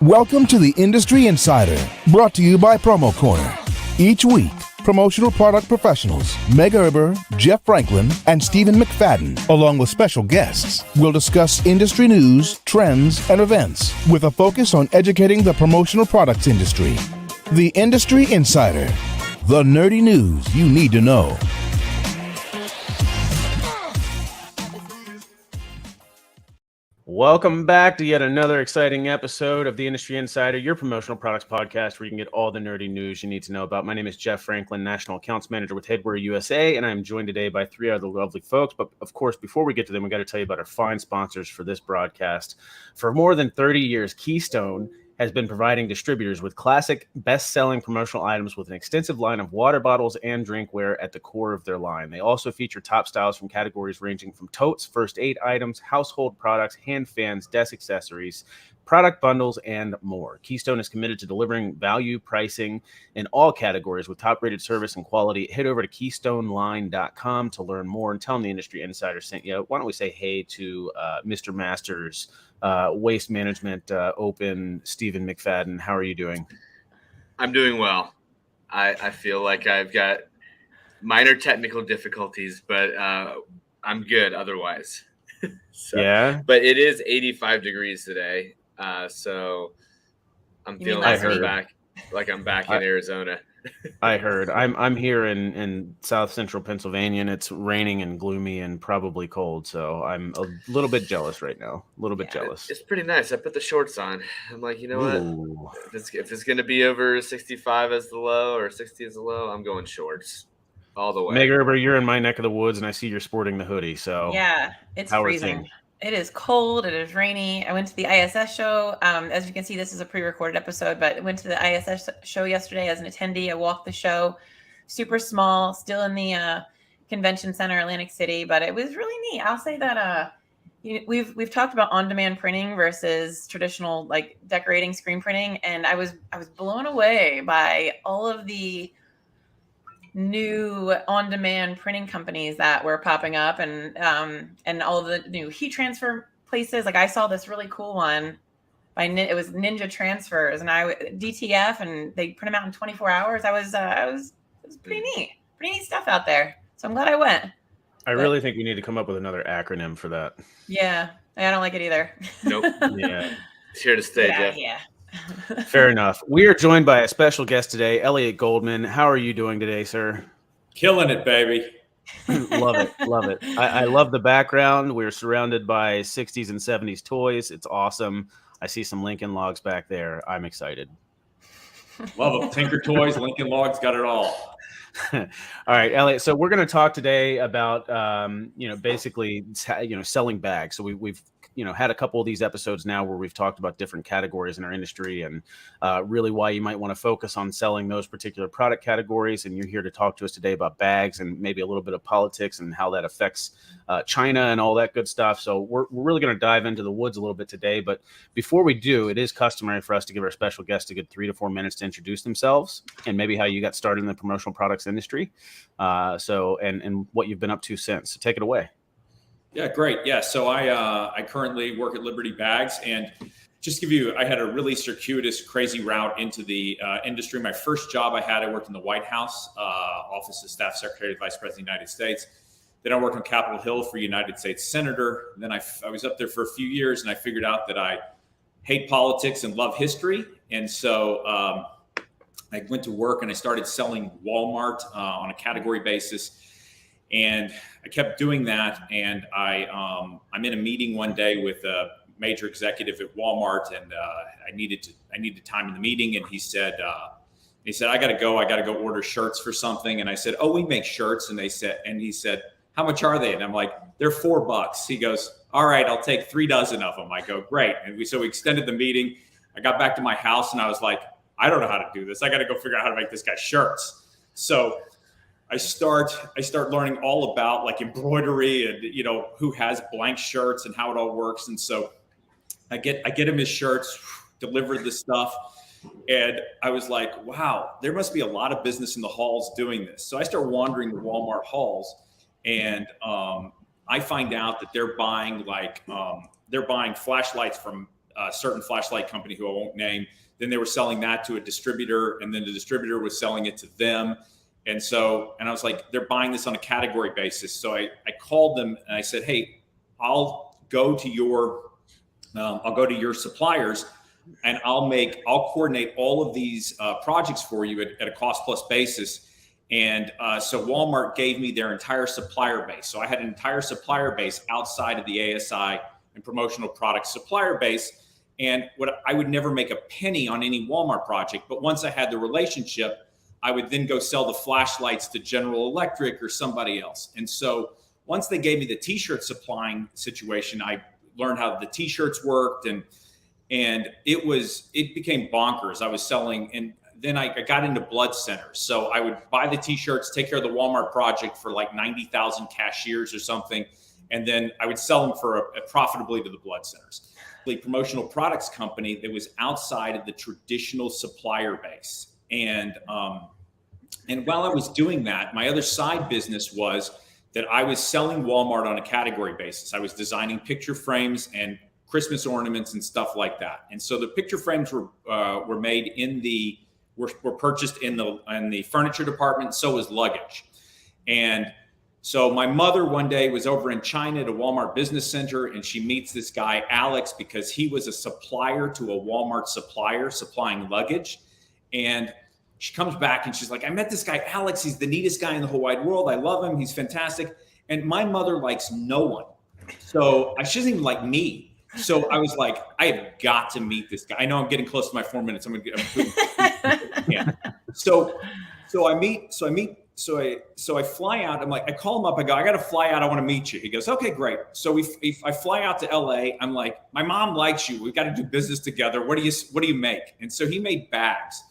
Welcome to the Industry Insider, brought to you by PromoCorner. Each week, promotional product professionals Meg Erber, Jeff Franklin, and Stephen McFadden, along with special guests, will discuss industry news, trends, and events with a focus on educating the promotional products industry. The Industry Insider, the nerdy news you need to know. Welcome back to yet another exciting episode of the Industry Insider, your promotional products podcast where you can get all the nerdy news you need to know about. My name is Jeff Franklin, National Accounts Manager with Headwear USA, and I'm joined today by three other lovely folks. But of course, before we get to them, we got to tell you about our fine sponsors for this broadcast. For more than 30 years, Keystone has been providing distributors with classic, best-selling promotional items with an extensive line of water bottles and drinkware at the core of their line. They also feature top styles from categories ranging from totes, first aid items, household products, hand fans, desk accessories, product bundles, and more. Keystone is committed to delivering value pricing in all categories with top-rated service and quality. Head over to KeystoneLine.com to learn more and tell them the Industry Insider sent you. Why don't we say hey to Mr. Masters, Waste Management Open, Stephen McFadden. How are you doing? I'm doing well. I feel like I've got minor technical difficulties, but I'm good otherwise. Yeah. But it is 85 degrees today, so I'm feeling like I'm back in Arizona. I heard. I'm here in South Central Pennsylvania, and it's raining and gloomy and probably cold. So I'm a little bit jealous right now. A little bit jealous. It's pretty nice. I put the shorts on. I'm like, you know what? If it's going to be over 65 as the low or 60 as the low, I'm going shorts all the way. Meg Erber, you're in my neck of the woods, and I see you're sporting the hoodie. So yeah, it's freezing. It is cold. It is rainy. I went to the ISS show. As you can see, this is a pre-recorded episode, but I went to the ISS show yesterday as an attendee. I walked the show, super small, still in the convention center, Atlantic City, but it was really neat. I'll say that we've talked about on-demand printing versus traditional like decorating screen printing, and I was blown away by all of the new on-demand printing companies that were popping up and all of the new heat transfer places. Like I saw this really cool one it was Ninja Transfers and DTF, and they print them out in 24 hours. It was pretty neat stuff out there. So I'm glad I went. I really think we need to come up with another acronym for that. Yeah. I don't like it either. Nope. Yeah. It's here to stay, Jeff. Yeah. Fair enough. We are joined by a special guest today, Elliot Goldman. How are you doing today, sir? Killing it, baby. Love it. I love the background. We're surrounded by 60s and 70s toys. It's awesome. I see some Lincoln Logs back there. I'm excited. Love them. Tinker Toys, Lincoln Logs, got it all. All right, Elliot. So we're going to talk today about, basically, selling bags. So we've had a couple of these episodes now where we've talked about different categories in our industry and really why you might want to focus on selling those particular product categories. And you're here to talk to us today about bags and maybe a little bit of politics and how that affects China and all that good stuff. So we're really going to dive into the woods a little bit today. But before we do, it is customary for us to give our special guests a good 3 to 4 minutes to introduce themselves and maybe how you got started in the promotional products industry. And what you've been up to since. So take it away. Yeah, great. Yeah, so I currently work at Liberty Bags, and just to give you, I had a really circuitous, crazy route into the industry. My first job I worked in the White House, Office of Staff Secretary, Vice President of the United States. Then I worked on Capitol Hill for United States Senator. Then I was up there for a few years, and I figured out that I hate politics and love history. And so I went to work, and I started selling Walmart on a category basis. And I kept doing that, and I'm in a meeting one day with a major executive at Walmart, and I needed time in the meeting, and he said, I got to go order shirts for something, and I said, oh, we make shirts, and he said, how much are they? And I'm like, they're $4. He goes, all right, I'll take 3 dozen of them. I go, great, and we extended the meeting. I got back to my house, and I was like, I don't know how to do this. I got to go figure out how to make this guy shirts. So I start learning all about like embroidery and, who has blank shirts and how it all works. And so I get him his shirts, delivered the stuff. And I was like, wow, there must be a lot of business in the halls doing this. So I start wandering the Walmart halls, and I find out that they're buying flashlights from a certain flashlight company who I won't name. Then they were selling that to a distributor, and then the distributor was selling it to them. And I was like, they're buying this on a category basis. So I called them and I said, hey, I'll go to your suppliers, and I'll coordinate all of these projects for you at a cost plus basis. And so Walmart gave me their entire supplier base. So I had an entire supplier base outside of the ASI and promotional product supplier base. And I would never make a penny on any Walmart project, but once I had the relationship, I would then go sell the flashlights to General Electric or somebody else. And so once they gave me the t-shirt supplying situation, I learned how the t-shirts worked, and it became bonkers. I was selling, and then I got into blood centers. So I would buy the t-shirts, take care of the Walmart project for like 90,000 cashiers or something. And then I would sell them profitably to the blood centers. The promotional products company that was outside of the traditional supplier base. And while I was doing that, my other side business was that I was selling Walmart on a category basis. I was designing picture frames and Christmas ornaments and stuff like that. And so the picture frames were made were purchased in the furniture department. So was luggage. And so my mother one day was over in China at a Walmart business center, and she meets this guy, Alex, because he was a supplier to a Walmart supplier supplying luggage. And she comes back and she's like, I met this guy, Alex. He's the neatest guy in the whole wide world. I love him. He's fantastic. And my mother likes no one. So she doesn't even like me. So I was like, I have got to meet this guy. I know I'm getting close to my 4 minutes. Yeah. So I fly out. I'm like, I call him up. I go, I got to fly out. I want to meet you. He goes, okay, great. So I fly out to LA. I'm like, my mom likes you. We've got to do business together. What do you make? And so he made bags.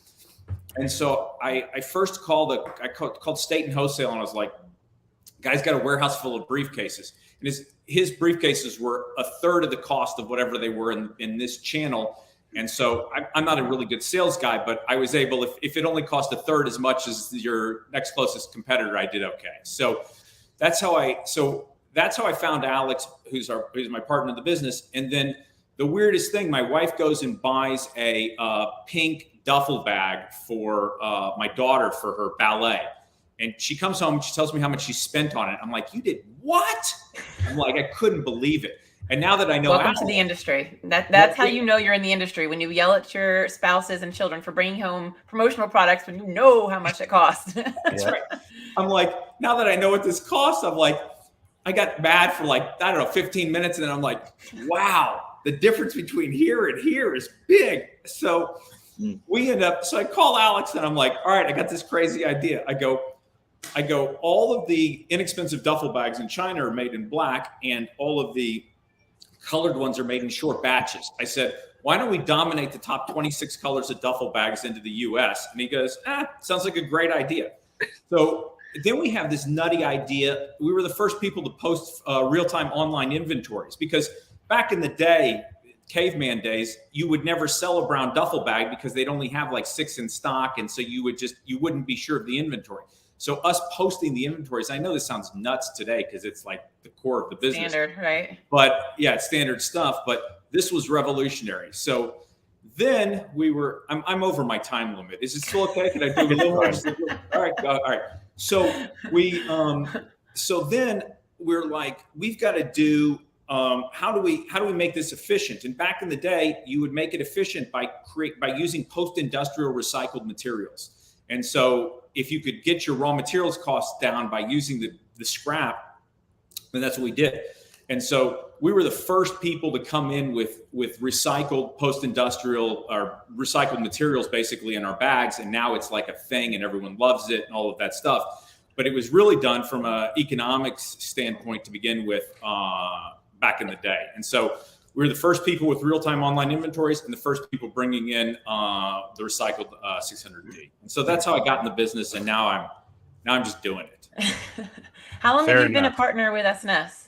And so I first called State and Wholesale, and I was like, guy's got a warehouse full of briefcases. And his briefcases were a third of the cost of whatever they were in this channel. And so I'm not a really good sales guy, but I was able, if it only cost a third as much as your next closest competitor, I did okay. So that's how I found Alex, who's my partner in the business. And then the weirdest thing, my wife goes and buys a pink duffel bag for my daughter for her ballet. And she comes home and she tells me how much she spent on it. I'm like, you did what? I'm like, I couldn't believe it. And now that I know, welcome to the industry. That's how you know you're in the industry, when you yell at your spouses and children for bringing home promotional products when you know how much it costs. That's right. I'm like, now that I know what this costs, I'm like, I got mad for 15 minutes, and then I'm like, wow, the difference between here and here is big. So I call Alex and I'm like, all right, I got this crazy idea. I go, all of the inexpensive duffel bags in China are made in black, and all of the colored ones are made in short batches. I said, why don't we dominate the top 26 colors of duffel bags into the US? And he goes, sounds like a great idea. So then we have this nutty idea. We were the first people to post real-time online inventories, because back in the day, caveman days, you would never sell a brown duffel bag because they'd only have 6 in stock. And so you wouldn't be sure of the inventory. So us posting the inventories, I know this sounds nuts today because it's like the core of the business. Standard, right? But yeah, it's standard stuff. But this was revolutionary. So then I'm over my time limit. Is it still okay? Can I do a little more? All right. So then we're like, we've got to do, how do we make this efficient? And back in the day, you would make it efficient by using post-industrial recycled materials. And so if you could get your raw materials costs down by using the scrap, then that's what we did. And so we were the first people to come in with recycled post-industrial or recycled materials basically in our bags. And now it's like a thing and everyone loves it and all of that stuff. But it was really done from an economics standpoint to begin with back in the day. And so we were the first people with real-time online inventories and the first people bringing in the recycled 600D. And so that's how I got in the business. And now I'm just doing it. How long have you been a partner with SNS?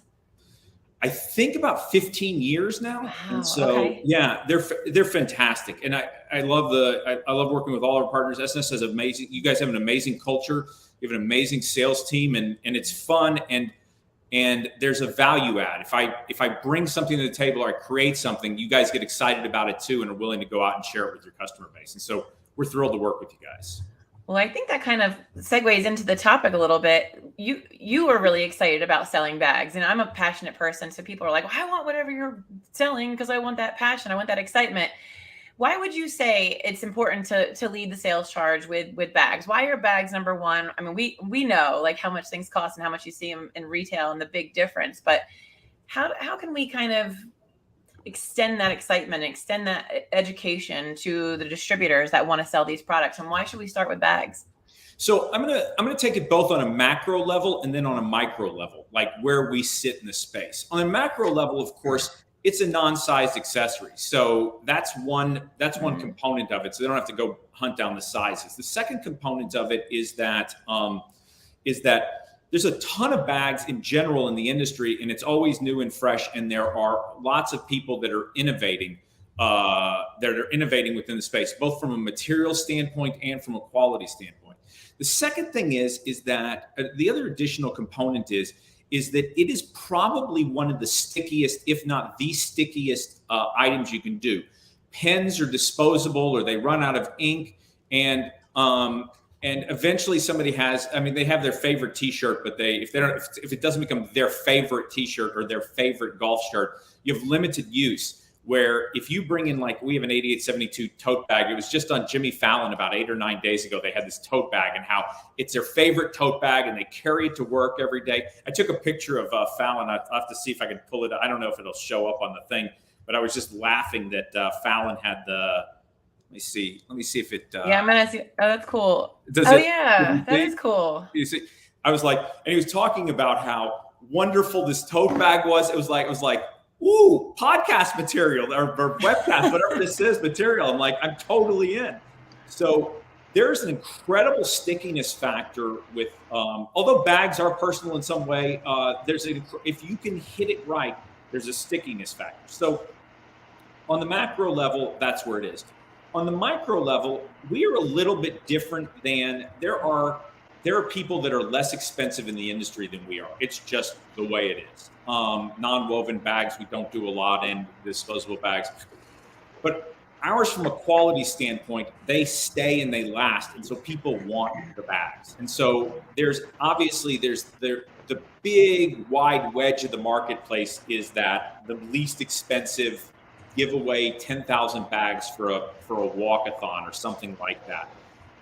I think about 15 years now. Wow, and so, yeah, they're fantastic. And I love working with all our partners. SNS has you guys have an amazing culture. You have an amazing sales team and it's fun. And And there's a value add. If I bring something to the table or I create something, you guys get excited about it too and are willing to go out and share it with your customer base. And so we're thrilled to work with you guys. Well, I think that kind of segues into the topic a little bit. You were really excited about selling bags, and I'm a passionate person. So people are like, well, I want whatever you're selling because I want that passion. I want that excitement. Why would you say it's important to lead the sales charge with bags? Why are bags number one? I mean, we know like how much things cost and how much you see them in retail and the big difference, but how can we kind of extend that excitement, extend that education to the distributors that want to sell these products? And why should we start with bags? So I'm gonna take it both on a macro level and then on a micro level, like where we sit in the space. On a macro level, of course, it's a non-sized accessory. So that's one component of it. So they don't have to go hunt down the sizes. The second component of it is that there's a ton of bags in general in the industry, and it's always new and fresh. And there are lots of people that are innovating within the space, both from a material standpoint and from a quality standpoint. The second thing is that the other additional component is that it is probably one of the stickiest, if not the stickiest items you can do. Pens are disposable or they run out of ink, and eventually somebody they have their favorite t-shirt, but if it doesn't become their favorite t-shirt or their favorite golf shirt, you have limited use. Where if you bring in, like, we have an 8872 tote bag. It was just on Jimmy Fallon about 8 or 9 days ago. They had this tote bag and how it's their favorite tote bag and they carry it to work every day. I took a picture of Fallon. I'll have to see if I can pull it. I don't know if it'll show up on the thing, but I was just laughing that Fallon had the, let me see if it. Yeah, I'm going to see. Oh, that's cool. That is cool. You see, I was like, and he was talking about how wonderful this tote bag was. It was like, ooh, podcast material or webcast, whatever this is, material. I'm like, I'm totally in. So there's an incredible stickiness factor with, although bags are personal in some way, if you can hit it right, there's a stickiness factor. So on the macro level, that's where it is. On the micro level, we are a little bit different than there are people that are less expensive in the industry than we are. It's just the way it is. Non-woven bags, we don't do a lot in disposable bags. But ours, from a quality standpoint, they stay and they last. And so people want the bags. And so there's the big wide wedge of the marketplace is that the least expensive give away 10,000 bags for a walkathon or something like that.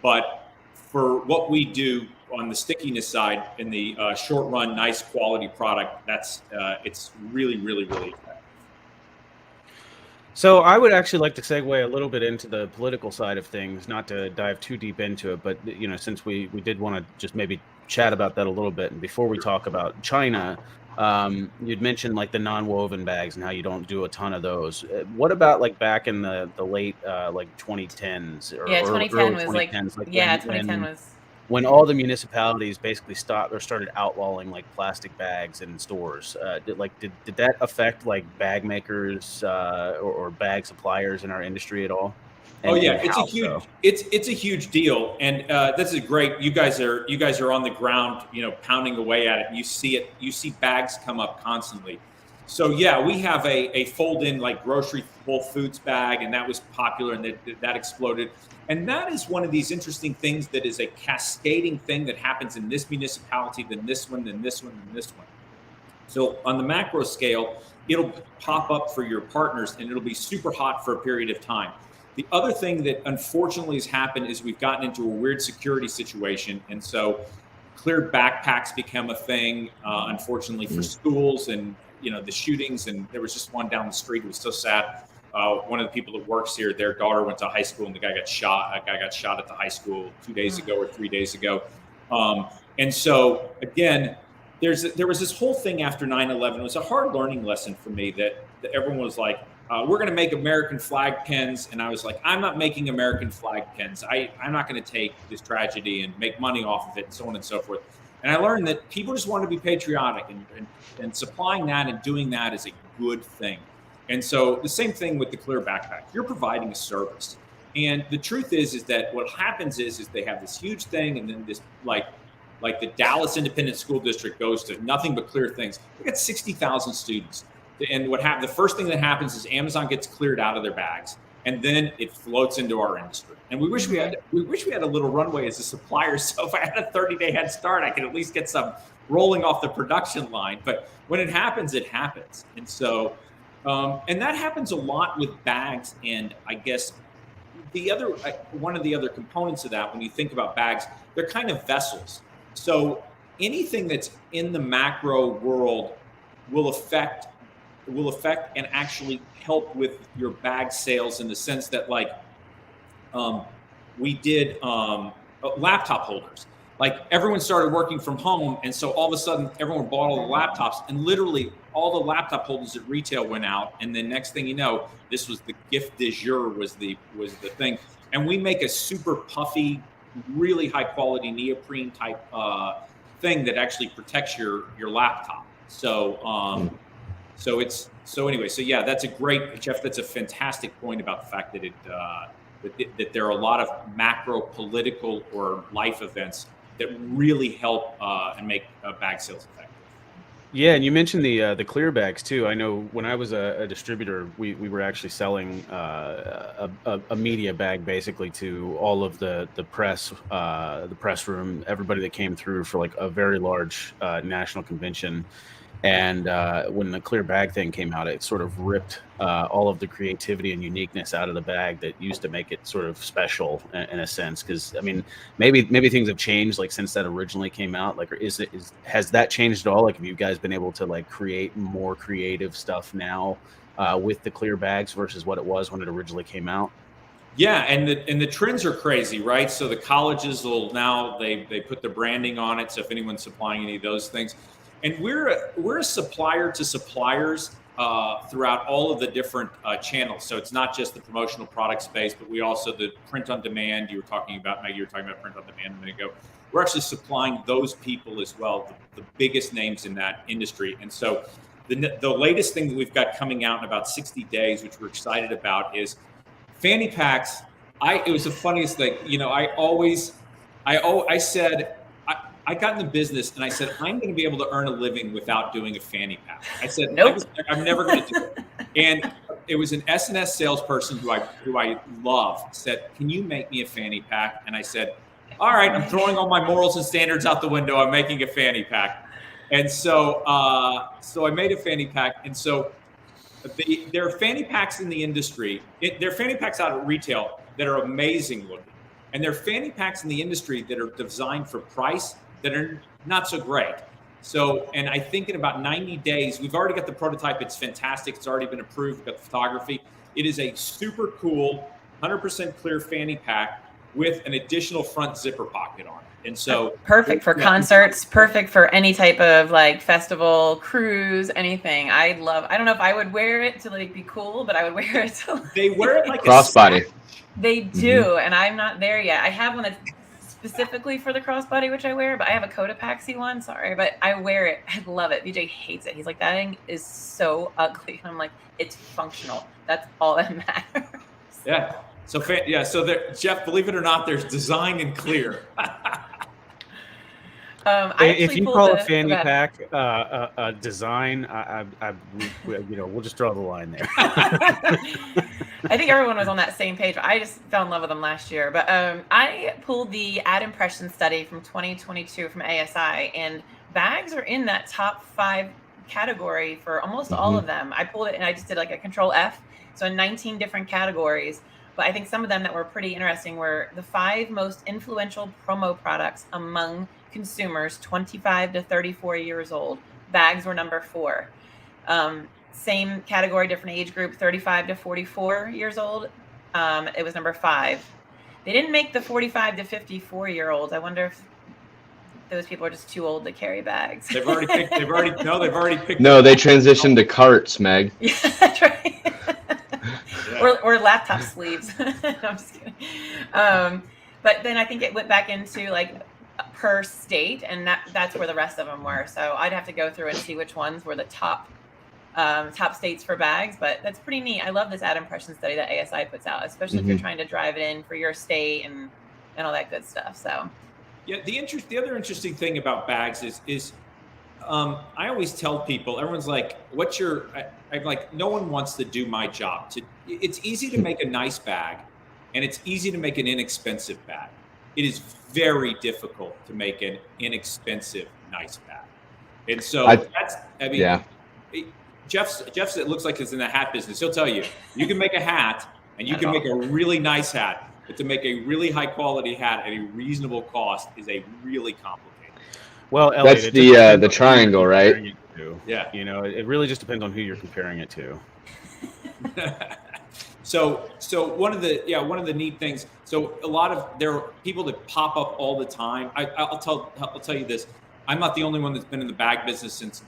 But for what we do on the stickiness side in the short run, nice quality product, it's really, really, really effective. So I would actually like to segue a little bit into the political side of things, not to dive too deep into it, but since we did want to just maybe chat about that a little bit. And before we talk about China, you'd mentioned like the non-woven bags and how you don't do a ton of those. What about like back in the late like 2010s? Or, 2010 was 2010s, like 2010 was when all the municipalities basically stopped or started outlawing like plastic bags in stores. Did that affect like bag makers or bag suppliers in our industry at all? And it's a huge deal, and this is great. You guys are on the ground, pounding away at it. And you see bags come up constantly. So yeah, we have a fold-in like grocery Whole Foods bag, and that was popular, and that exploded. And that is one of these interesting things that is a cascading thing that happens in this municipality, then this one, then this one, then this one. So on the macro scale, it'll pop up for your partners, and it'll be super hot for a period of time. The other thing that unfortunately has happened is we've gotten into a weird security situation. And so clear backpacks become a thing, unfortunately, for schools and, the shootings. And there was just one down the street. It was so sad. One of the people that works here, their daughter went to high school and the guy got shot. A guy got shot at the high school 2 days ago or 3 days ago. And so, again, there was this whole thing after 9/11. It was a hard learning lesson for me that everyone was like, we're going to make American flag pens. And I was like, I'm not making American flag pens. I'm not going to take this tragedy and make money off of it and so on and so forth. And I learned that people just want to be patriotic, and supplying that and doing that is a good thing. And so the same thing with the clear backpack. You're providing a service. And the truth is that what happens is they have this huge thing, and then this like Like the Dallas Independent School District goes to nothing but clear things. We got 60,000 students. And what happened? The first thing that happens is Amazon gets cleared out of their bags, and then it floats into our industry. And we wish we had a little runway as a supplier. So if I had a 30-day head start, I could at least get some rolling off the production line. But when it happens, it happens. And so, and that happens a lot with bags. And I guess one of the other components of that, when you think about bags, they're kind of vessels. So anything that's in the macro world will affect and actually help with your bag sales, in the sense that, like, we did laptop holders. Like, everyone started working from home, and so all of a sudden everyone bought all the laptops, and literally all the laptop holders at retail went out. And then next thing you know, this was the gift du jour was the thing. And we make a super puffy, really high quality neoprene type thing that actually protects your laptop. So yeah, that's a great, Jeff. That's a fantastic point about the fact that that there are a lot of macro political or life events that really help and make bag sales effective. Yeah, and you mentioned the clear bags too. I know when I was a distributor, we were actually selling a media bag basically to all of the press room, everybody that came through for like a very large national convention. And when the clear bag thing came out, it sort of ripped all of the creativity and uniqueness out of the bag that used to make it sort of special in a sense. Because I mean, maybe things have changed like since that originally came out. Like, has that changed at all? Like, have you guys been able to like create more creative stuff now with the clear bags versus what it was when it originally came out? Yeah, and the trends are crazy, right? So the colleges will now they put the branding on it. So if anyone's supplying any of those things. And we're a supplier to suppliers throughout all of the different channels. So it's not just the promotional product space, but we also the print on demand. You were talking about, Maggie, you were talking about print on demand a minute ago. We're actually supplying those people as well, the biggest names in that industry. And so the latest thing that we've got coming out in about 60 days, which we're excited about, is fanny packs. It was the funniest thing. You know, I said, I got in the business and I said, I'm going to be able to earn a living without doing a fanny pack. I said, nope. I'm never going to do it. And it was an S&S salesperson who I love said, can you make me a fanny pack? And I said, all right, I'm throwing all my morals and standards out the window. I'm making a fanny pack. And so I made a fanny pack. And so there are fanny packs in the industry. There are fanny packs out at retail that are amazing looking. And there are fanny packs in the industry that are designed for price that are not so great. So, and I think in about 90 days, we've already got the prototype. It's fantastic. It's already been approved. We've got the photography. It is a super cool, 100% clear fanny pack with an additional front zipper pocket on it. And so perfect for concerts, perfect for any type of like festival, cruise, anything. I don't know if I would wear it to like be cool, but I would wear it to like, they wear it like crossbody. They do, and I'm not there yet. I have one that's specifically for the crossbody, which I wear, but I have a Cotopaxi one. Sorry, but I wear it. I love it. BJ hates it. He's like, that thing is so ugly. I'm like, it's functional. That's all that matters. Yeah. So there, Jeff, believe it or not, there's design and clear. If you call a fanny pack a design, we'll just draw the line there. I think everyone was on that same page. I just fell in love with them last year. But I pulled the ad impression study from 2022 from ASI, and bags are in that top 5 category for almost all of them. I pulled it and I just did like a Control F, so in 19 different categories. But I think some of them that were pretty interesting were the 5 most influential promo products among consumers 25 to 34 years old. Bags were number 4. Same category, different age group, 35 to 44 years old. It was number 5. They didn't make the 45 to 54 year olds. I wonder if those people are just too old to carry bags. They've already picked. No, they transitioned to carts, Meg. Yeah, that's right. Or laptop sleeves. No, I'm just kidding. But then I think it went back into like per state, and that's where the rest of them were. So I'd have to go through and see which ones were the top states for bags. But that's pretty neat. I love this ad impression study that ASI puts out, especially if you're trying to drive it in for your state and all that good stuff. So Yeah, the other interesting thing about bags is I always tell people, everyone's like, "What's your?" I'm like, no one wants to do my job. It's easy to make a nice bag, and it's easy to make an inexpensive bag. It is very difficult to make an inexpensive nice bag, and so yeah. Jeff's it looks like he's in the hat business. He'll tell you, you can make a hat, and you can make a really nice hat. But to make a really high quality hat at a reasonable cost is a really complicated. Well, Elliot, that's the triangle, right? Yeah. It really just depends on who you're comparing it to. So one of the neat things. So there are people that pop up all the time. I'll tell you this. I'm not the only one that's been in the bag business since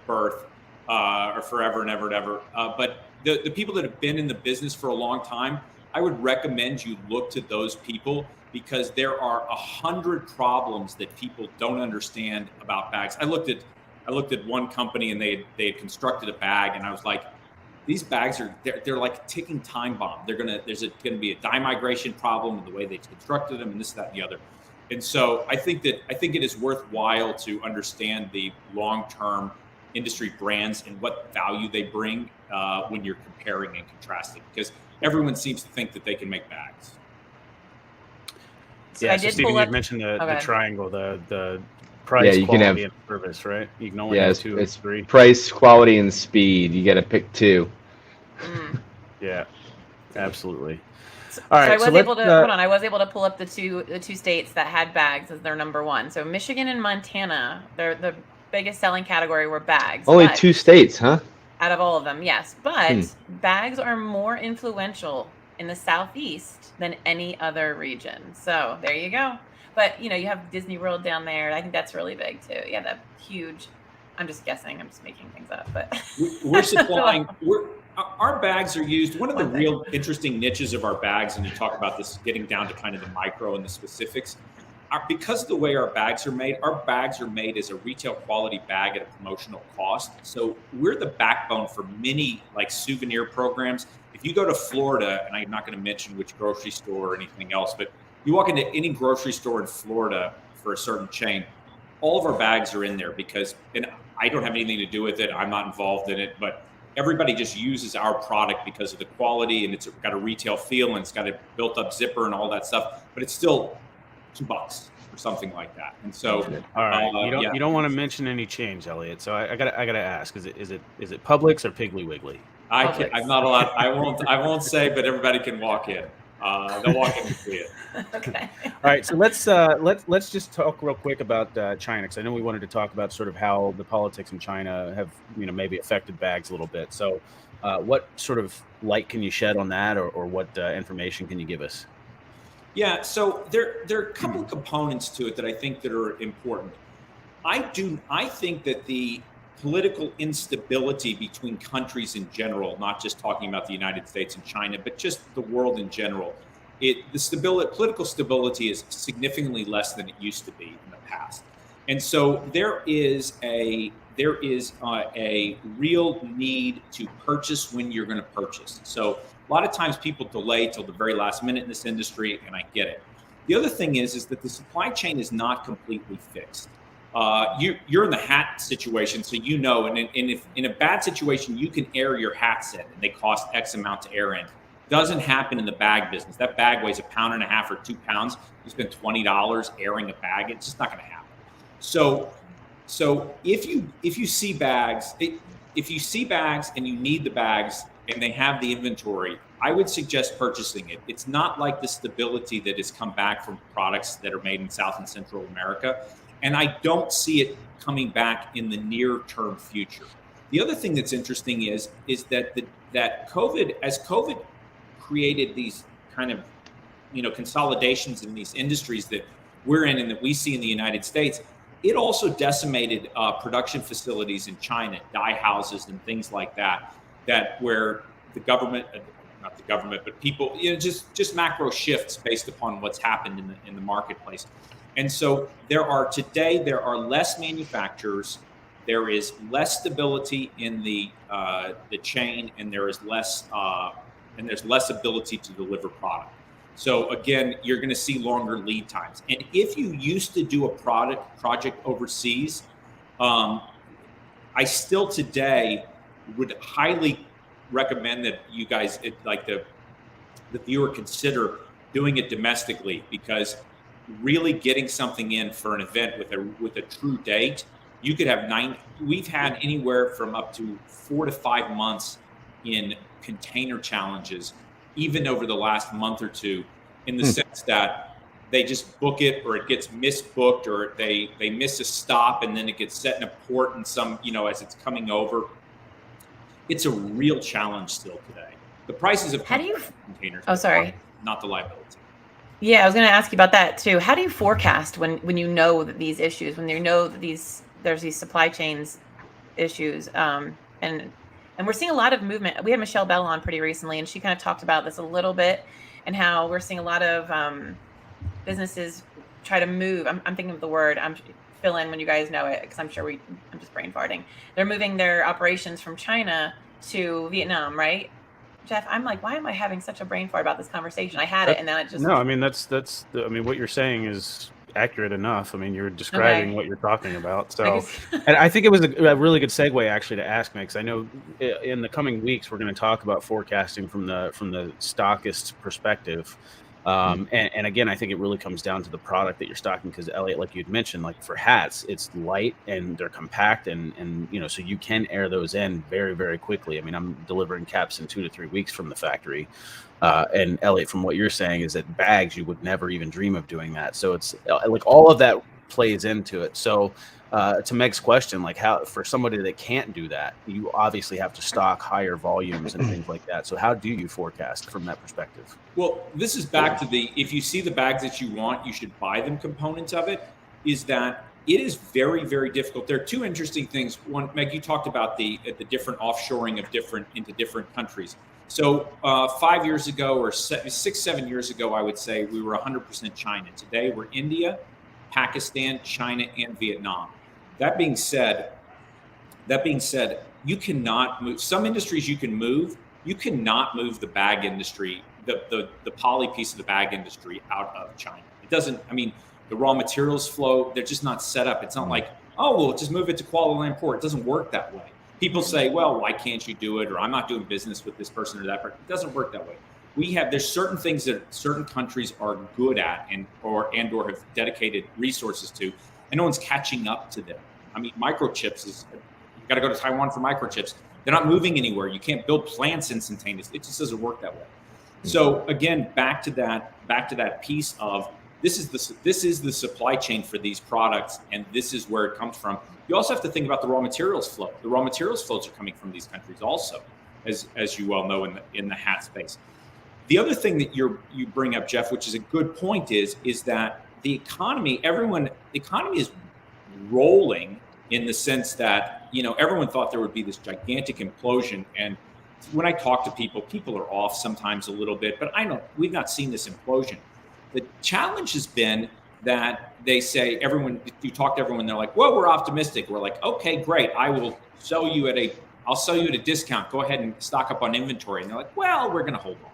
birth, or forever and ever and ever. But the people that have been in the business for a long time, I would recommend you look to those people, because there are 100 problems that people don't understand about bags. I looked at one company, and they had constructed a bag, and I was like, these bags they're like a ticking time bomb. There's gonna be a dye migration problem in the way they constructed them, and this, that, and the other. And so I think it is worthwhile to understand the long-term industry brands and what value they bring when you're comparing and contrasting, because everyone seems to think that they can make bags. So yeah, so Stephen, you mentioned the triangle, the price, you quality, can have, and service, right? You can only have two or three. Price, quality, and speed. You got to pick two. Yeah, absolutely. All right, so I was able to pull up the two states that had bags as their number one. So Michigan and Montana, they're the biggest selling category were bags. Only 2 states, huh? Out of all of them, yes. But bags are more influential in the Southeast than any other region. So there you go. But, you have Disney World down there. I think that's really big, too. Yeah, that huge. I'm just guessing. I'm just making things up. But we're supplying. Our bags are used. One of the real interesting niches of our bags, and you talk about this getting down to kind of the micro and the specifics, because of the way our bags are made as a retail quality bag at a promotional cost. So we're the backbone for many souvenir programs. If you go to Florida, and I'm not going to mention which grocery store or anything else, but you walk into any grocery store in Florida for a certain chain, all of our bags are in there and I don't have anything to do with it. I'm not involved in it, but everybody just uses our product because of the quality, and it's got a retail feel, and it's got a built up zipper and all that stuff, but it's still $2 or something like that. And so, all right, you don't want to mention any change, Elliot. So I gotta ask: is it Publix or Piggly Wiggly? I'm not allowed. I won't say, but everybody can walk in. They'll walk in and see it. Okay. All right, so let's just talk real quick about China, because I know we wanted to talk about sort of how the politics in China have maybe affected bags a little bit. So, what sort of light can you shed on that, or what information can you give us? Yeah, so there are a couple of components to it that I think that are important. I think that the political instability between countries in general, not just talking about the United States and China, but just the world in general, political stability is significantly less than it used to be in the past. And so there is a real need to purchase when you're going to purchase. So a lot of times people delay till the very last minute in this industry, and I get it. The other thing is that the supply chain is not completely fixed. You're in the hat situation, so and if in a bad situation, you can air your hat set, and they cost X amount to air in. Doesn't happen in the bag business. That bag weighs 1.5 pounds or 2 pounds. You spend $20 airing a bag. It's just not going to happen. So if you see bags, and you need the bags, and they have the inventory, I would suggest purchasing it. It's not like the stability that has come back from products that are made in South and Central America. And I don't see it coming back in the near term future. The other thing that's interesting is that that COVID created these kind of consolidations in these industries that we're in and that we see in the United States. It also decimated production facilities in China, dye houses and things like that where the government, not the government, but people, just macro shifts based upon what's happened in the marketplace. And so there are less manufacturers, there is less stability in the chain, and there's less ability to deliver product. So again, you're going to see longer lead times. And if you used to do a project overseas, I still today would highly recommend that you guys, the viewer, consider doing it domestically, because really getting something in for an event with a true date, you could have we've had anywhere from up to 4 to 5 months in container challenges, even over the last month or two, in the sense that they just book it, or it gets misbooked, or they miss a stop and then it gets set in a port and some, as it's coming over. It's a real challenge still today. The prices of containers. Oh, sorry. Not the liability. Yeah, I was going to ask you about that too. How do you forecast when you know that these issues, when you know that there's these supply chains issues, and we're seeing a lot of movement. We had Michelle Bell on pretty recently, and she kind of talked about this a little bit, and how we're seeing a lot of businesses try to move. I'm thinking of the word. Fill in when you guys know it, because I'm sure I'm just brain farting. They're moving their operations from China to Vietnam, right? Jeff, I'm like, why am I having such a brain fart about this conversation? I had it, and then it just... No, I mean, what you're saying is accurate enough. I mean, you're describing what you're talking about. So, and I think it was a really good segue actually to ask me, because I know in the coming weeks we're going to talk about forecasting from the stockist perspective. And again, I think it really comes down to the product that you're stocking, because Elliot, like you'd mentioned, like for hats, it's light and they're compact, and so you can air those in very, very quickly. I mean, I'm delivering caps in 2 to 3 weeks from the factory. And Elliot, from what you're saying, is that bags, you would never even dream of doing that. So it's like all of that plays into it. So to Meg's question, like how, for somebody that can't do that, you obviously have to stock higher volumes and things like that. So how do you forecast from that perspective? Well, this is back to if you see the bags that you want, you should buy them. Components of it is that it is very, very difficult. There are two interesting things. One, Meg, you talked about the different offshoring of into different countries. So 5 years ago, or 6, 7 years ago, I would say we were 100% China. Today we're India, Pakistan, China, and Vietnam. That being said, you cannot move. Some industries you can move. You cannot move the bag industry, the poly piece of the bag industry, out of China. It doesn't. I mean, the raw materials flow. They're just not set up. It's not like, oh, well, just move it to Kuala Lumpur. It doesn't work that way. People say, well, why can't you do it? Or I'm not doing business with this person or that person. It doesn't work that way. There's certain things that certain countries are good at or have dedicated resources to, and no one's catching up to them. I mean, microchips you got to go to Taiwan for microchips. They're not moving anywhere. You can't build plants instantaneously. It just doesn't work that way. So again, back to that piece of this is the supply chain for these products, and this is where it comes from. You also have to think about the raw materials flow. The raw materials flows are coming from these countries also, as you well know in the hat space. The other thing that you bring up, Jeff, which is a good point, is that the economy is rolling, in the sense that everyone thought there would be this gigantic implosion. And when I talk to people are off sometimes a little bit, but we've not seen this implosion. The challenge has been that they say you talk to everyone, they're like, well, we're optimistic. We're like, okay, great. I'll sell you at a discount. Go ahead and stock up on inventory. And they're like, well, we're going to hold on.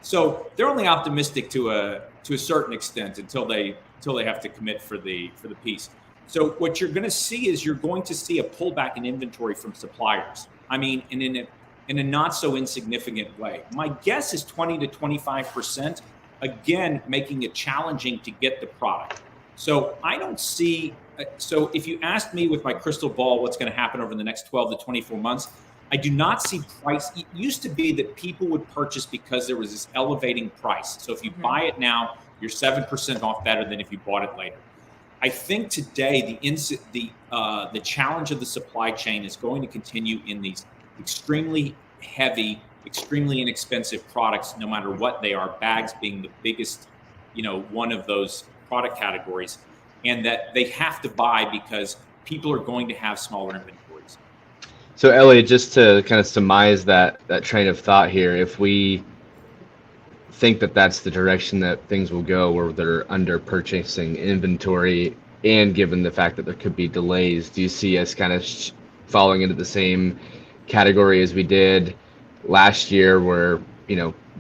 So they're only optimistic to a certain extent until they have to commit for the piece. So what you're going to see is you're going to see a pullback in inventory from suppliers. I mean, in a not so insignificant way. My guess is 20 to 25%, again, making it challenging to get the product. So I don't see, so if you asked me with my crystal ball what's going to happen over the next 12 to 24 months, I do not see price. It used to be that people would purchase because there was this elevating price. So if you buy it now, you're 7% off better than if you bought it later. I think today the challenge of the supply chain is going to continue in these extremely heavy, extremely inexpensive products, no matter what they are, bags being the biggest, one of those product categories, and that they have to buy because people are going to have smaller inventories. So Elliot, just to kind of surmise that train of thought here, if we think that that's the direction that things will go, where they're under purchasing inventory, and given the fact that there could be delays, do you see us kind of falling into the same category as we did last year, where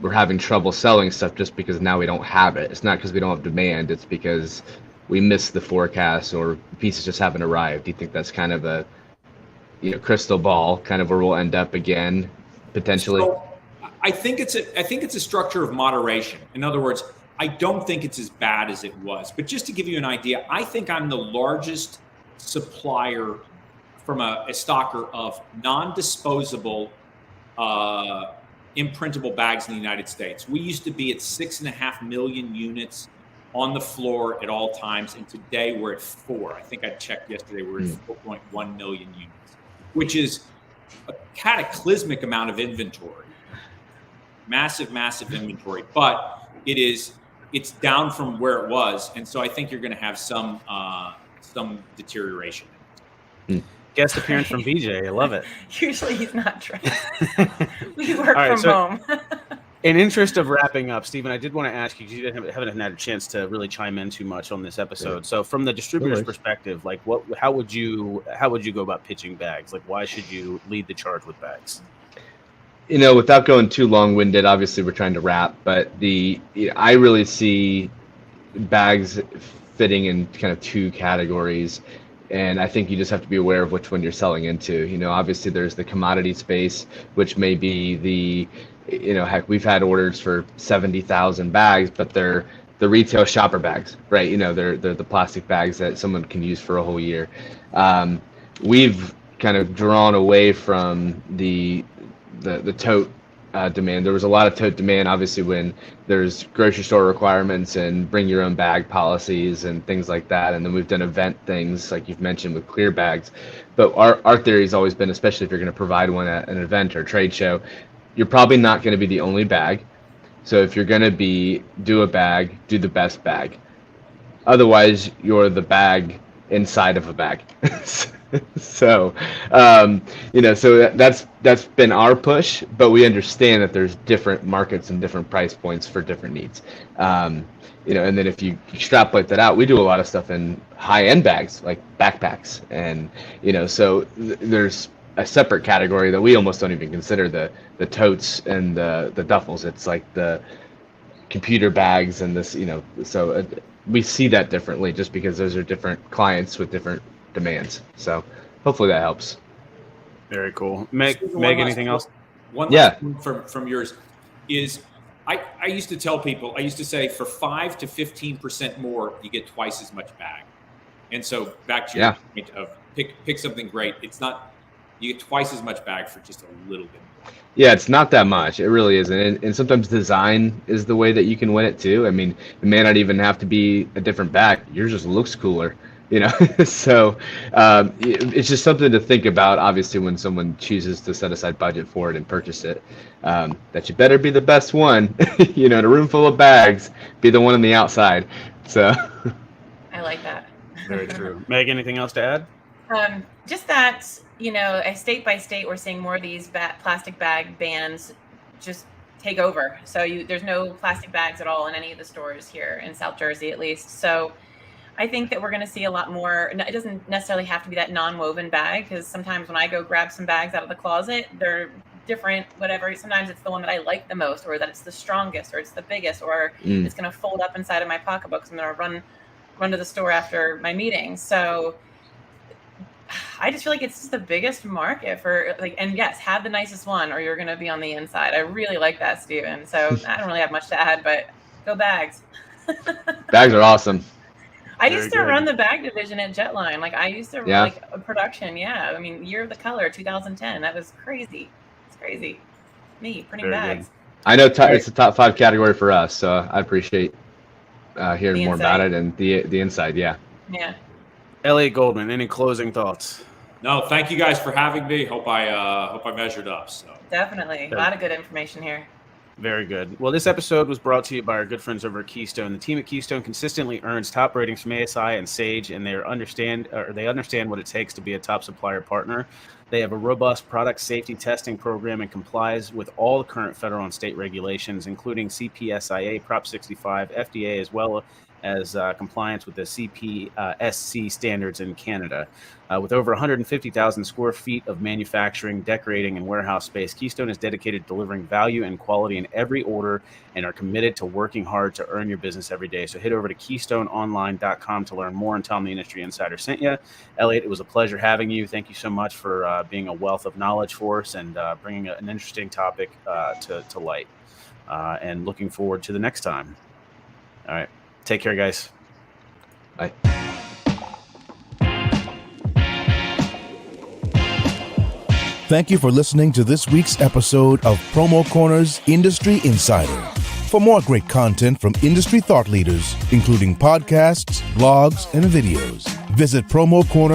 we're having trouble selling stuff just because now we don't have it. It's not because we don't have demand. It's because we missed the forecast or pieces just haven't arrived. Do you think that's kind of a crystal ball, kind of where we'll end up again, potentially? So I think it's a structure of moderation. In other words, I don't think it's as bad as it was. But just to give you an idea, I think I'm the largest supplier from a stocker of non-disposable imprintable bags in the United States. We used to be at 6.5 million units on the floor at all times, and today we're at 4. I think I checked yesterday, we're at 4.1 million units, which is a cataclysmic amount of inventory. Massive inventory, but it's down from where it was, and so I think you're going to have some deterioration. Guest appearance from VJ. I love it. Usually he's not dressed. We work from home. In interest of wrapping up, Stephen, I did want to ask you, because you haven't had a chance to really chime in too much on this episode. So from the distributor's perspective, like how would you go about pitching bags? Like, why should you lead the charge with bags? Without going too long-winded, obviously we're trying to wrap, but I really see bags fitting in kind of 2 categories. And I think you just have to be aware of which one you're selling into. Obviously there's the commodity space, which may be heck, we've had orders for 70,000 bags, but they're the retail shopper bags, right? They're the plastic bags that someone can use for a whole year. We've kind of drawn away from the tote demand. There was a lot of tote demand, obviously, when there's grocery store requirements and bring your own bag policies and things like that. And then we've done event things, like you've mentioned, with clear bags. But our theory has always been, especially if you're going to provide one at an event or trade show, you're probably not going to be the only bag. So if you're going to do a bag, do the best bag. Otherwise, you're the bag inside of a bag. So, so that's been our push, but we understand that there's different markets and different price points for different needs. And then if you extrapolate that out, we do a lot of stuff in high-end bags, like backpacks. And, so there's a separate category that we almost don't even consider the totes and the duffels. It's like the computer bags and this, so we see that differently just because those are different clients with different demands. So hopefully that helps. Very cool. Meg, anything else? One last one from yours is, I used to tell people, I used to say for 5 to 15% more, you get twice as much bag. And so back to your point of pick something great. It's not, you get twice as much bag for just a little bit more. Yeah, it's not that much. It really isn't. And sometimes design is the way that you can win it too. I mean, it may not even have to be a different bag. Yours just looks cooler. So it's just something to think about, obviously, when someone chooses to set aside budget for it and purchase it, that you better be the best one. In a room full of bags, be the one on the outside. So I like that. Very true. Meg, anything else to add? Just that, state by state, we're seeing more of these plastic bag bans just take over. So there's no plastic bags at all in any of the stores here in South Jersey, at least. So I think that we're going to see a lot more. It doesn't necessarily have to be that non-woven bag, because sometimes when I go grab some bags out of the closet, they're different, whatever. Sometimes it's the one that I like the most, or that it's the strongest, or it's the biggest, or it's going to fold up inside of my pocketbook. So I'm going to run to the store after my meeting. So I just feel like it's just the biggest market for and yes, have the nicest one or you're going to be on the inside. I really like that, Steven. So I don't really have much to add, but go bags. Bags are awesome. I used to run the bag division at Jetline. I used to run a production. Yeah. I mean, Year of the Color, 2010. That was crazy. It's crazy. Me printing bags. Good. I know it's a top 5 category for us, so I appreciate hearing more about it and the inside. Yeah. Yeah. Elliot Goldman, any closing thoughts? No, thank you guys for having me. Hope I measured up. So definitely a lot of good information here. Very good. Well, this episode was brought to you by our good friends over at Keystone. The team at Keystone consistently earns top ratings from ASI and Sage, and they understand what it takes to be a top supplier partner. They have a robust product safety testing program and complies with all the current federal and state regulations, including CPSIA, Prop 65, FDA, as well as compliance with the CPSC standards in Canada. With over 150,000 square feet of manufacturing, decorating, and warehouse space, Keystone is dedicated to delivering value and quality in every order and are committed to working hard to earn your business every day. So head over to keystoneonline.com to learn more and tell them the Industry Insider sent you. Elliot, it was a pleasure having you. Thank you so much for being a wealth of knowledge for us and bringing an interesting topic to light. And looking forward to the next time. All right. Take care, guys. Bye. Thank you for listening to this week's episode of PromoCorner's Industry Insider. For more great content from industry thought leaders, including podcasts, blogs, and videos, visit PromoCorner.